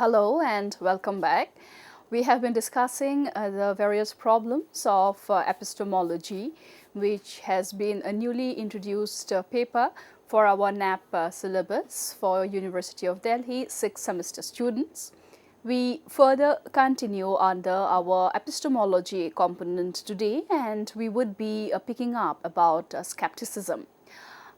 Hello and welcome back. We have been discussing the various problems of epistemology, which has been a newly introduced paper for our NAP syllabus for University of Delhi 6th semester students. We further continue under our epistemology component today, and we would be picking up about skepticism.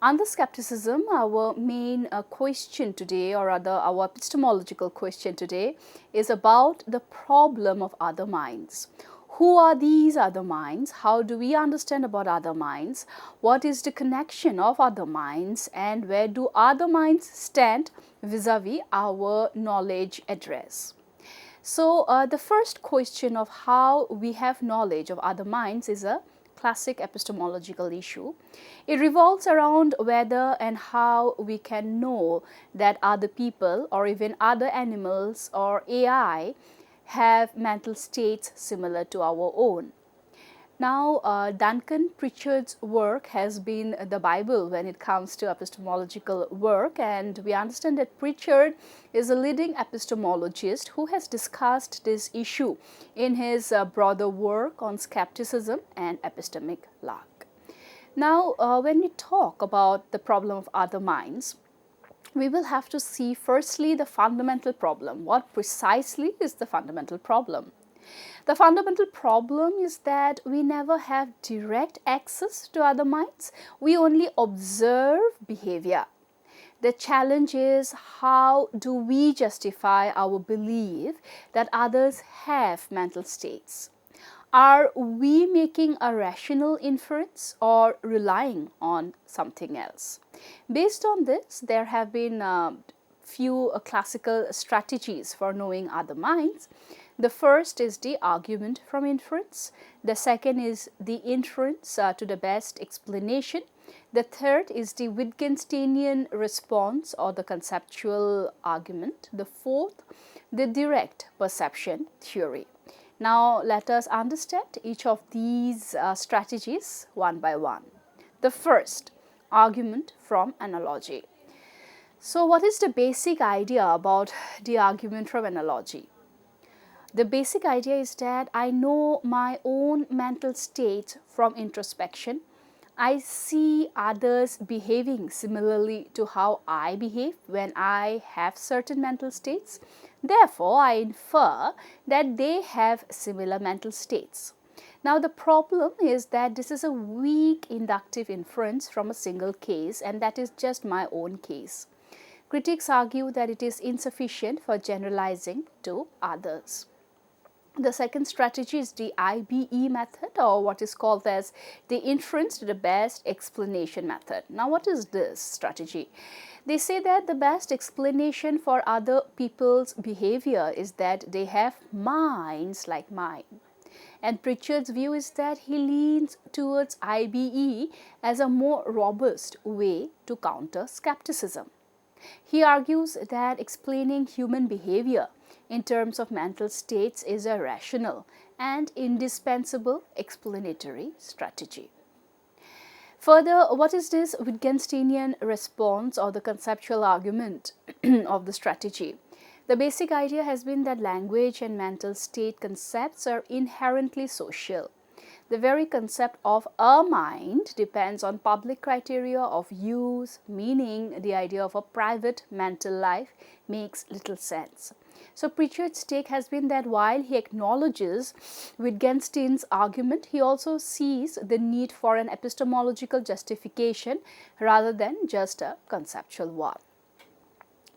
Under skepticism, our main question today, or rather our epistemological question today, is about the problem of other minds. Who are these other minds? How do we understand about other minds? What is the connection of other minds? And where do other minds stand vis-a-vis our knowledge address? So, the first question of how we have knowledge of other minds is a classic epistemological issue. It revolves around whether and how we can know that other people or even other animals or AI have mental states similar to our own. Now, Duncan Pritchard's work has been the Bible when it comes to epistemological work, and we understand that Pritchard is a leading epistemologist who has discussed this issue in his broader work on skepticism and epistemic luck. Now, when we talk about the problem of other minds, we will have to see firstly the fundamental problem. What precisely is the fundamental problem? The fundamental problem is that we never have direct access to other minds. We only observe behavior. The challenge is, how do we justify our belief that others have mental states? Are we making a rational inference or relying on something else? Based on this, there have been few classical strategies for knowing other minds. The first is the argument from inference. The second is the inference to the best explanation. The third is the Wittgensteinian response or the conceptual argument. The fourth, the direct perception theory. Now, let us understand each of these strategies one by one. The first, argument from analogy. So, what is the basic idea about the argument from analogy? The basic idea is that I know my own mental state from introspection. I see others behaving similarly to how I behave when I have certain mental states. Therefore, I infer that they have similar mental states. Now, the problem is that this is a weak inductive inference from a single case, and that is just my own case. Critics argue that it is insufficient for generalizing to others. The second strategy is the IBE method, or what is called as the inference to the best explanation method. Now, what is this strategy? They say that the best explanation for other people's behavior is that they have minds like mine. And Pritchard's view is that he leans towards IBE as a more robust way to counter skepticism. He argues that explaining human behavior in terms of mental states is a rational and indispensable explanatory strategy. Further, what is this Wittgensteinian response or the conceptual argument of the strategy? The basic idea has been that language and mental state concepts are inherently social. The very concept of a mind depends on public criteria of use, meaning the idea of a private mental life makes little sense. So, Pritchard's take has been that while he acknowledges Wittgenstein's argument, he also sees the need for an epistemological justification rather than just a conceptual one.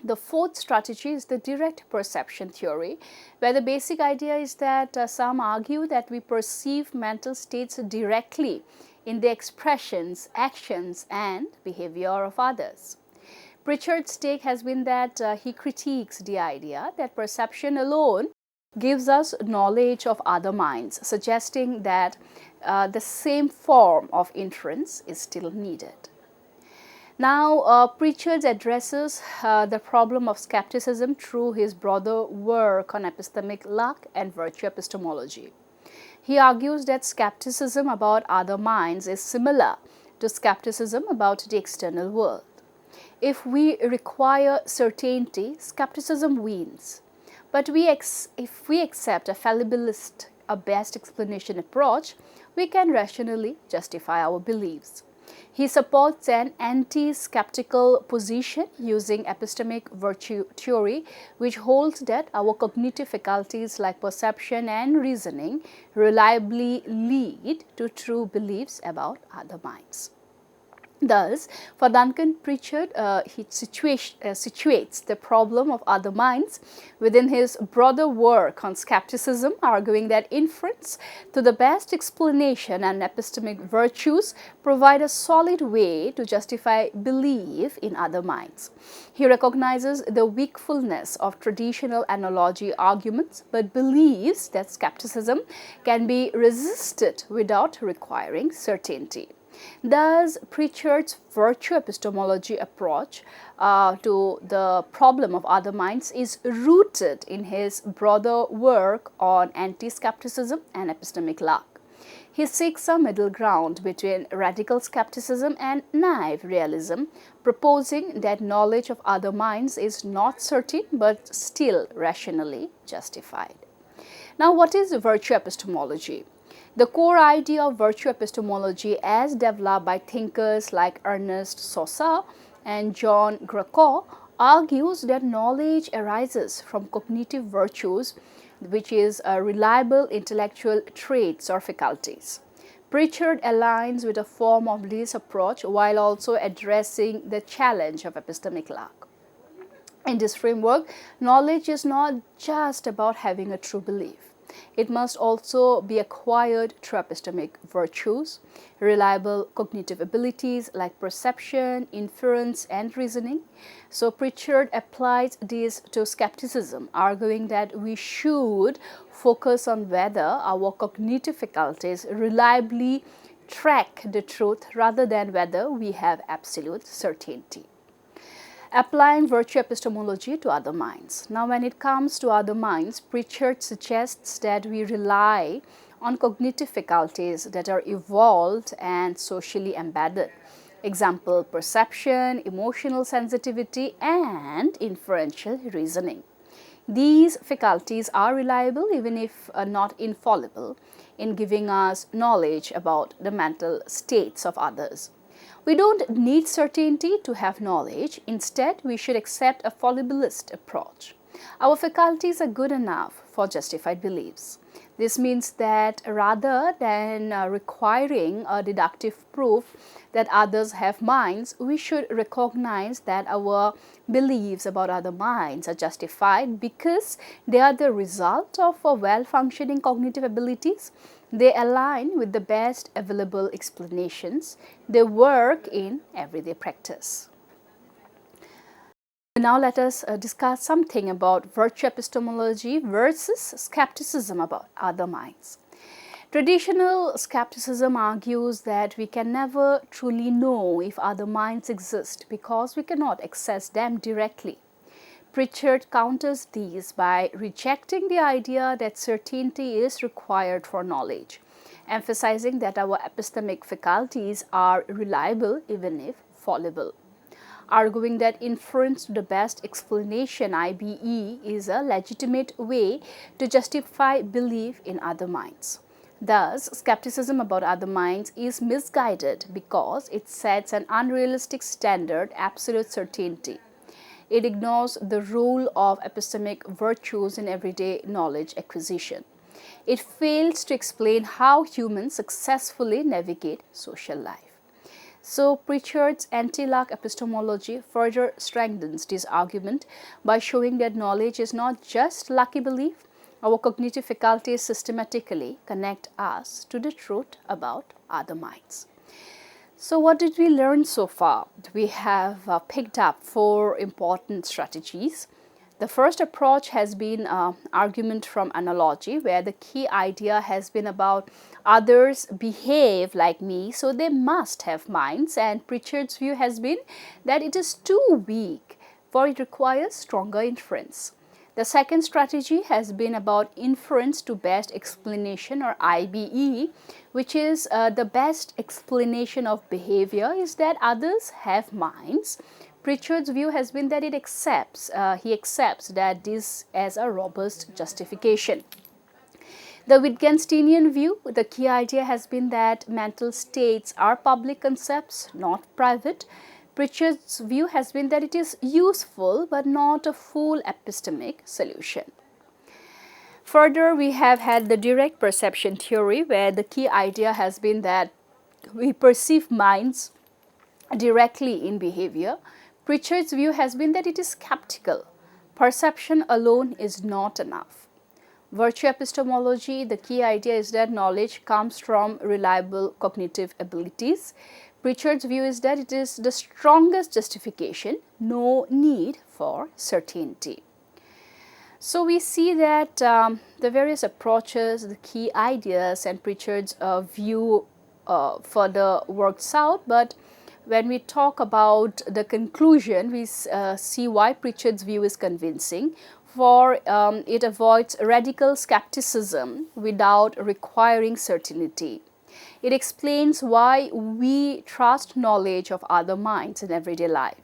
The fourth strategy is the direct perception theory, where the basic idea is that some argue that we perceive mental states directly in the expressions, actions, and behavior of others. Pritchard's take has been that he critiques the idea that perception alone gives us knowledge of other minds, suggesting that the same form of inference is still needed. Now, Pritchard addresses the problem of skepticism through his broader work on epistemic luck and virtue epistemology. He argues that skepticism about other minds is similar to skepticism about the external world. If we require certainty, skepticism wins. But if we accept a fallibilist, a best explanation approach, we can rationally justify our beliefs. He supports an anti-skeptical position using epistemic virtue theory, which holds that our cognitive faculties like perception and reasoning reliably lead to true beliefs about other minds. Thus, for Duncan, Pritchard he situates the problem of other minds within his broader work on skepticism, arguing that inference to the best explanation and epistemic virtues provide a solid way to justify belief in other minds. He recognizes the weakfulness of traditional analogy arguments, but believes that skepticism can be resisted without requiring certainty. Thus, Pritchard's virtue epistemology approach to the problem of other minds is rooted in his broader work on anti-skepticism and epistemic luck. He seeks a middle ground between radical skepticism and naive realism, proposing that knowledge of other minds is not certain but still rationally justified. Now, what is virtue epistemology? The core idea of virtue epistemology, as developed by thinkers like Ernest Sosa and John Greco, argues that knowledge arises from cognitive virtues, which is reliable intellectual traits or faculties. Pritchard aligns with a form of this approach while also addressing the challenge of epistemic luck. In this framework, knowledge is not just about having a true belief. It must also be acquired through epistemic virtues, reliable cognitive abilities like perception, inference, and reasoning. So Pritchard applies this to skepticism, arguing that we should focus on whether our cognitive faculties reliably track the truth rather than whether we have absolute certainty. Applying virtue epistemology to other minds. Now, when it comes to other minds, Pritchard suggests that we rely on cognitive faculties that are evolved and socially embedded. Example, perception, emotional sensitivity, and inferential reasoning. These faculties are reliable, even if not infallible, in giving us knowledge about the mental states of others. We don't need certainty to have knowledge. Instead, we should accept a fallibilist approach. Our faculties are good enough for justified beliefs. This means that rather than requiring a deductive proof that others have minds, we should recognize that our beliefs about other minds are justified because they are the result of well-functioning cognitive abilities. They align with the best available explanations. They work in everyday practice. Now let us discuss something about virtue epistemology versus skepticism about other minds. Traditional skepticism argues that we can never truly know if other minds exist because we cannot access them directly. Pritchard counters these by rejecting the idea that certainty is required for knowledge, emphasizing that our epistemic faculties are reliable even if fallible, arguing that inference to the best explanation IBE is a legitimate way to justify belief in other minds. Thus, skepticism about other minds is misguided because it sets an unrealistic standard absolute certainty. It ignores the role of epistemic virtues in everyday knowledge acquisition. It fails to explain how humans successfully navigate social life. So, Pritchard's anti-luck epistemology further strengthens this argument by showing that knowledge is not just lucky belief. Our cognitive faculties systematically connect us to the truth about other minds. So what did we learn so far? We have picked up 4 important strategies. The first approach has been argument from analogy, where the key idea has been about others behave like me, so they must have minds, and Pritchard's view has been that it is too weak, for it requires stronger inference. The second strategy has been about inference to best explanation, or IBE, which is the best explanation of behavior is that others have minds, Pritchard's view has been that he accepts that this as a robust justification. The Wittgensteinian view, the key idea has been that mental states are public concepts, not private. Pritchard's view has been that it is useful but not a full epistemic solution. Further, we have had the direct perception theory, where the key idea has been that we perceive minds directly in behavior. Pritchard's view has been that it is skeptical. Perception alone is not enough. Virtue epistemology, the key idea is that knowledge comes from reliable cognitive abilities. Pritchard's view is that it is the strongest justification, no need for certainty. So we see that the various approaches, the key ideas, and Pritchard's view further works out, but when we talk about the conclusion, we see why Pritchard's view is convincing. For it avoids radical skepticism without requiring certainty. It explains why we trust knowledge of other minds in everyday life.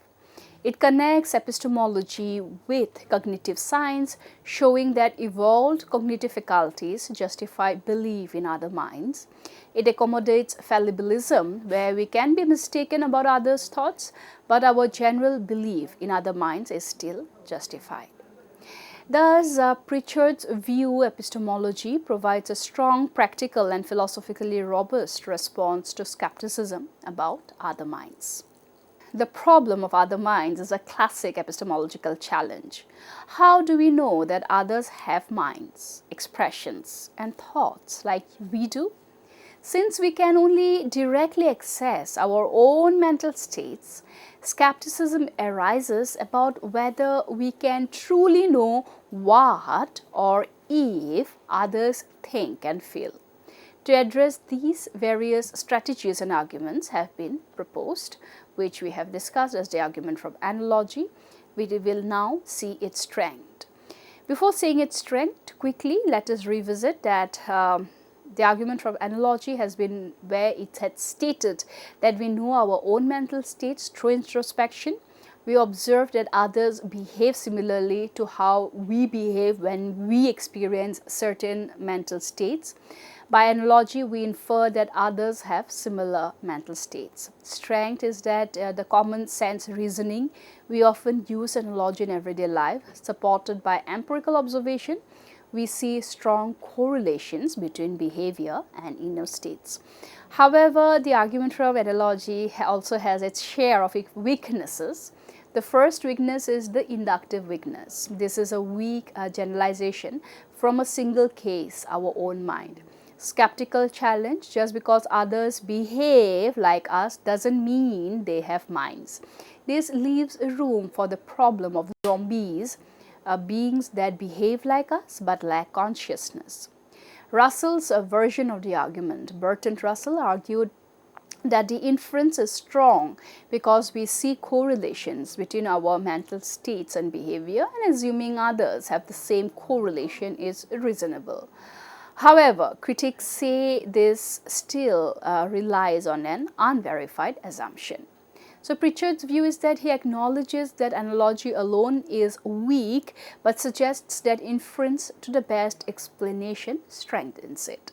It connects epistemology with cognitive science, showing that evolved cognitive faculties justify belief in other minds. It accommodates fallibilism, where we can be mistaken about others' thoughts, but our general belief in other minds is still justified. Thus, Pritchard's view epistemology provides a strong, practical and philosophically robust response to skepticism about other minds. The problem of other minds is a classic epistemological challenge. How do we know that others have minds, expressions, and thoughts like we do? Since we can only directly access our own mental states, skepticism arises about whether we can truly know what or if others think and feel. To address these, various strategies and arguments have been proposed, which we have discussed as the argument from analogy. We will now see its strength. Before seeing its strength, quickly let us revisit that the argument from analogy has been where it had stated that we know our own mental states through introspection. We observe that others behave similarly to how we behave when we experience certain mental states. By analogy, we infer that others have similar mental states. Strength is that the common sense reasoning we often use analogy in everyday life, supported by empirical observation. We see strong correlations between behavior and inner states. However, the argument from analogy also has its share of weaknesses. The first weakness is the inductive weakness. This is a weak generalization from a single case, our own mind. Skeptical challenge: just because others behave like us doesn't mean they have minds. This leaves room for the problem of zombies, beings that behave like us but lack consciousness. Russell's version of the argument, Bertrand Russell, argued that the inference is strong because we see correlations between our mental states and behavior, and assuming others have the same correlation is reasonable. However, critics say this still relies on an unverified assumption. So Pritchard's view is that he acknowledges that analogy alone is weak, but suggests that inference to the best explanation strengthens it.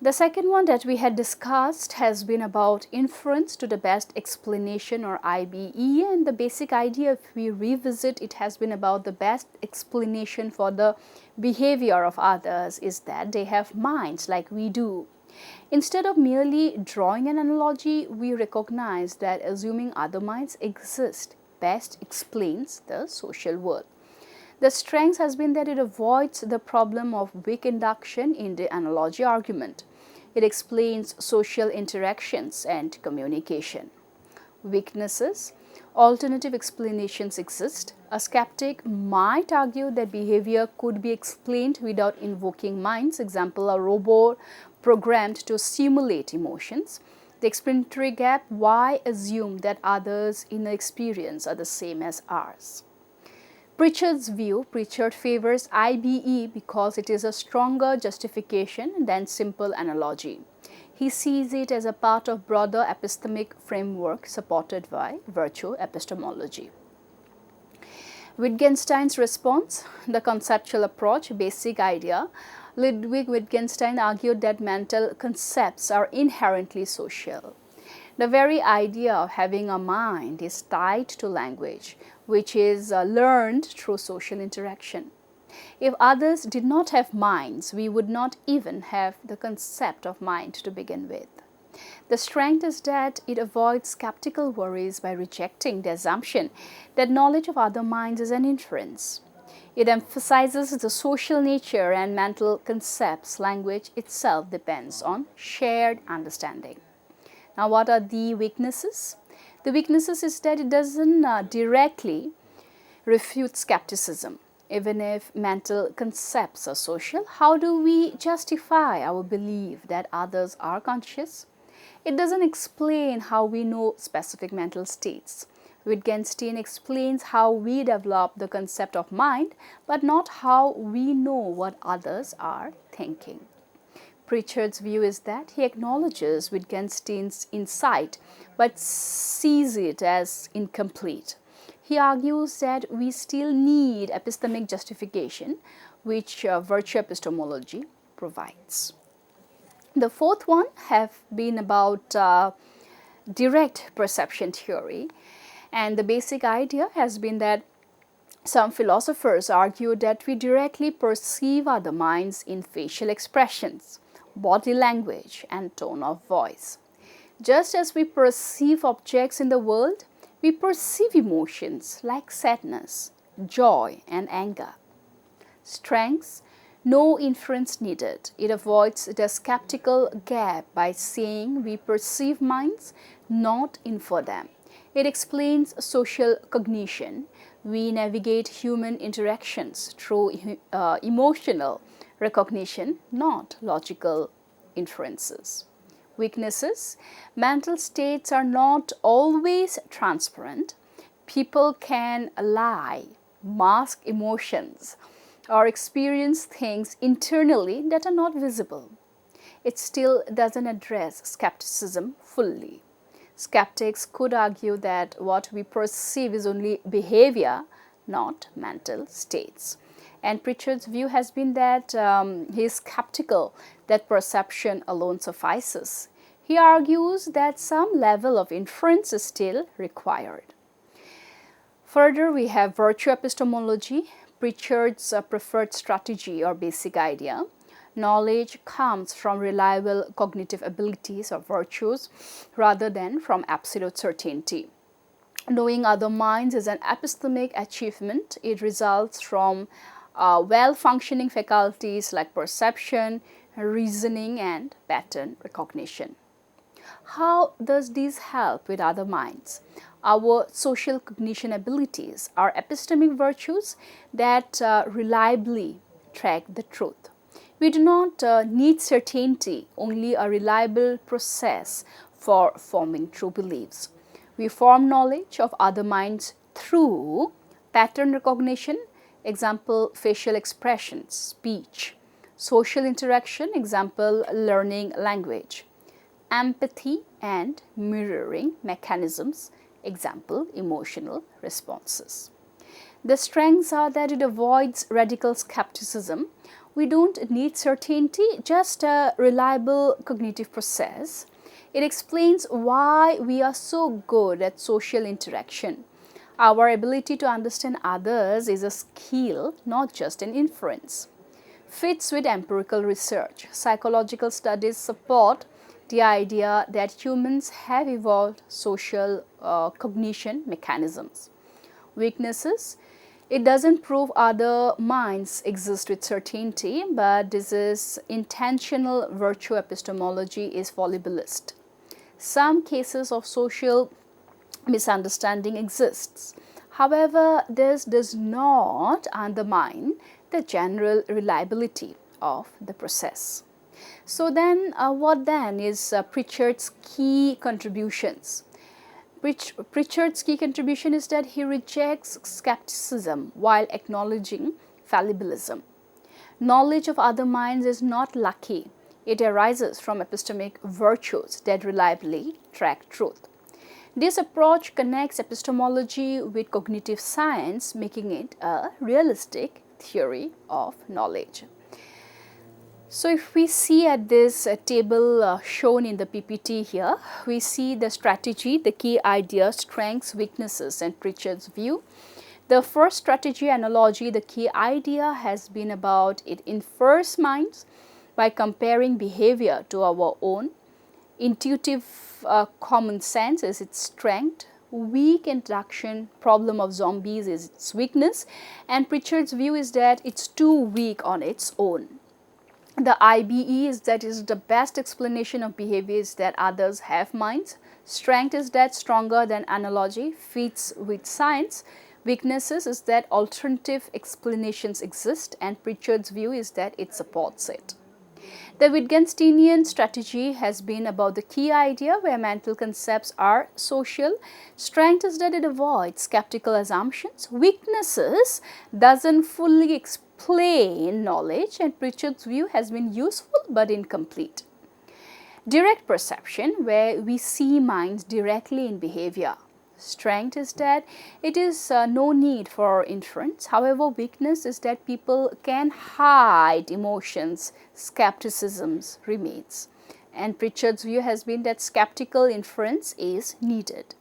The second one that we had discussed has been about inference to the best explanation, or IBE, and the basic idea, if we revisit, it has been about the best explanation for the behavior of others is that they have minds like we do. Instead of merely drawing an analogy, we recognize that assuming other minds exist best explains the social world. The strength has been that it avoids the problem of weak induction in the analogy argument. It explains social interactions and communication. Weaknesses: alternative explanations exist. A skeptic might argue that behavior could be explained without invoking minds, example, a robot programmed to simulate emotions. The explanatory gap: why assume that others' inner experience are the same as ours? Pritchard's view: Pritchard favors IBE because it is a stronger justification than simple analogy. He sees it as a part of broader epistemic framework supported by virtue epistemology. Wittgenstein's response, the conceptual approach, basic idea. Ludwig Wittgenstein argued that mental concepts are inherently social. The very idea of having a mind is tied to language, which is learned through social interaction. If others did not have minds, we would not even have the concept of mind to begin with. The strength is that it avoids skeptical worries by rejecting the assumption that knowledge of other minds is an inference. It emphasizes the social nature and mental concepts. Language itself depends on shared understanding. Now, what are the weaknesses? The weaknesses is that it doesn't directly refute skepticism. Even if mental concepts are social, how do we justify our belief that others are conscious? It doesn't explain how we know specific mental states. Wittgenstein explains how we develop the concept of mind, but not how we know what others are thinking. Pritchard's view is that he acknowledges Wittgenstein's insight, but sees it as incomplete. He argues that we still need epistemic justification, which virtue epistemology provides. The fourth one have been about direct perception theory, and the basic idea has been that some philosophers argue that we directly perceive other minds in facial expressions, body language, and tone of voice. Just as we perceive objects in the world, we perceive emotions like sadness, joy, and anger. Strengths: no inference needed. It avoids the skeptical gap by saying we perceive minds, not infer them. It explains social cognition. We navigate human interactions through emotional recognition, not logical inferences. Weaknesses: mental states are not always transparent. People can lie, mask emotions, or experience things internally that are not visible. It still doesn't address skepticism fully. Skeptics could argue that what we perceive is only behavior, not mental states. And Pritchard's view has been that he is skeptical that perception alone suffices. He argues that some level of inference is still required. Further, we have virtue epistemology, Pritchard's preferred strategy or basic idea. Knowledge comes from reliable cognitive abilities or virtues rather than from absolute certainty. Knowing other minds is an epistemic achievement. It results from well-functioning faculties like perception, reasoning, and pattern recognition. How does this help with other minds? Our social cognition abilities are epistemic virtues that reliably track the truth. We do not need certainty, only a reliable process for forming true beliefs. We form knowledge of other minds through pattern recognition, example facial expressions, speech; social interaction, example learning language; empathy and mirroring mechanisms, example emotional responses. The strengths are that it avoids radical skepticism. We don't need certainty, just a reliable cognitive process. It explains why we are so good at social interaction. Our ability to understand others is a skill, not just an inference. Fits with empirical research. Psychological studies support the idea that humans have evolved social cognition mechanisms. Weaknesses: it doesn't prove other minds exist with certainty, but this is intentional virtue epistemology is volibilist. Some cases of social misunderstanding exists. However, this does not undermine the general reliability of the process. So then, what then is Pritchard's key contributions? Pritchard's key contribution is that he rejects skepticism while acknowledging fallibilism. Knowledge of other minds is not lucky. It arises from epistemic virtues that reliably track truth. This approach connects epistemology with cognitive science, making it a realistic theory of knowledge. So if we see at this table shown in the PPT here, we see the strategy, the key idea, strengths, weaknesses, and Pritchard's view. The first strategy analogy, the key idea has been about it infers minds by comparing behavior to our own. Intuitive common sense is its strength. Weak induction, problem of zombies is its weakness. And Pritchard's view is that it's too weak on its own. The IBE is that is the best explanation of behavior is that others have minds. Strength is that stronger than analogy, fits with science. Weaknesses is that alternative explanations exist, and Pritchard's view is that it supports it. The Wittgensteinian strategy has been about the key idea where mental concepts are social. Strength is that it avoids skeptical assumptions. Weaknesses doesn't fully explain knowledge, and Pritchard's view has been useful but incomplete. Direct perception, where we see minds directly in behavior. Strength is that it is no need for inference. However, weakness is that people can hide emotions. Skepticism remains. And Pritchard's view has been that skeptical inference is needed.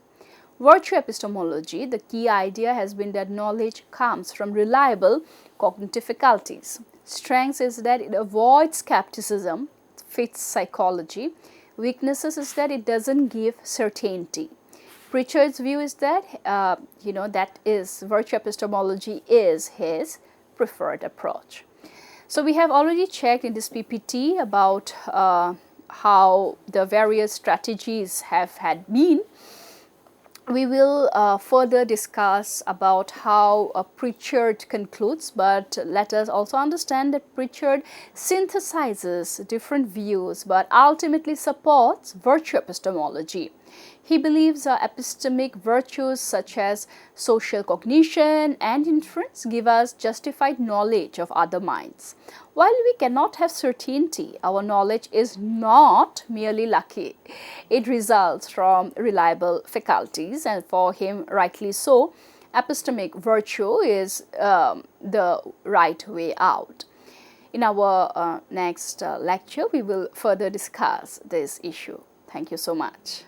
Virtue epistemology, the key idea has been that knowledge comes from reliable cognitive faculties. Strength is that it avoids skepticism, fits psychology. Weaknesses is that it doesn't give certainty. Pritchard's view is that, that is virtue epistemology is his preferred approach. So we have already checked in this PPT about how the various strategies have had been. We will further discuss about how Pritchard concludes, but let us also understand that Pritchard synthesizes different views but ultimately supports virtue epistemology. He believes epistemic virtues such as social cognition and inference give us justified knowledge of other minds. While we cannot have certainty, our knowledge is not merely lucky. It results from reliable faculties, and for him, rightly so, epistemic virtue is the right way out. In our next lecture, we will further discuss this issue. Thank you so much.